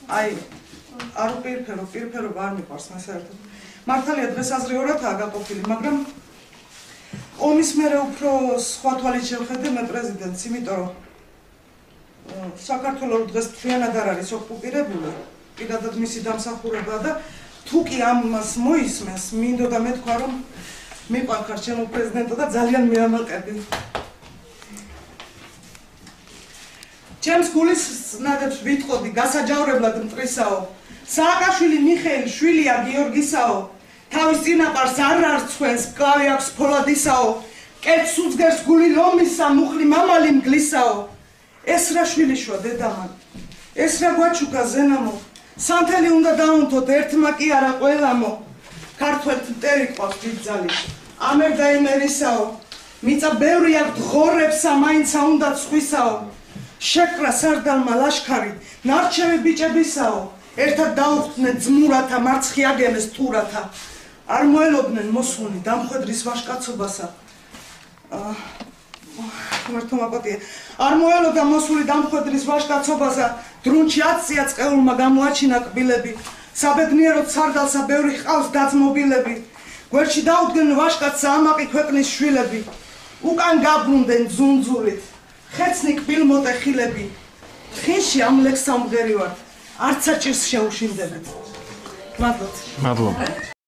აი არ პირფერობა არ მიყვარს მე საერთოდ. მართალია დღესაზრიორადაა გაყოფილი, მაგრამ ომის მერე უფრო სხვა თვალით შევხედე მე პრეზიდენტს, იმიტომ რომ საქართველოს დღეს მთლიანად არ არის ოკუპირებული, პირადად მისი დამსახურებაა და თუ კი ამას მოისმენს, მინდოდა მე თქვა რომ მიყვარხარ ჩემო პრეზიდენტო და ძალიან მეამაყები. ჩემს გულის ნადებს ვიტყოდი გასაჯავრებლად მტრისაო. სააკაშვილი მიხეილი შვილია გიორგისაო. თავის წინაპარს არ არცხვენს, კლავი აქვს ფოლადისაო. კეთს უძგერს გული ლომისა, მუხლი მამალი მგლისაო. ეს რა შვილიშვა დედამან, ეს რა გვაჩუკა ზენამო. სანთელი უნდა დაუნთოთ, ერთმა კი არა ყველამო. ქართველთ მტერი ყავს დიდძალი, ამერ და იმერისაო. მიწა ბევრი აქვთ ღორებსა, მაინცა უნდა ცხვისაო. შეკრა სარდალმა ლაშქარი, ნარჩევი ბიჭებისაო. ერთად დაუხდნენ ძმურათა, მარცხი აგემეს თურათა. არ მოელოდნენ მოსული დამხვედრის ვაშკაცობასა. მართლმაპატია. არ მოელოდა მოსული დამხვედრის ვაშკაცობასა, დრუნჩი აცია წყეულმა გამოაჩინა კბილები. საბედნიეროდ სარდალსა ბევრი ჰყავს დაძმობილები. გვერდში დაუდგნენ ვაშკაცსა ამაყი ქვეყნის შვილები. უკან გაბრუნდნენ ძუნძულით. ხეცნი კბილმოტე ხილები. თხინში ამლექს სამღერი ვართ. არც საჭირს შეუშინდებით. მადლობთ.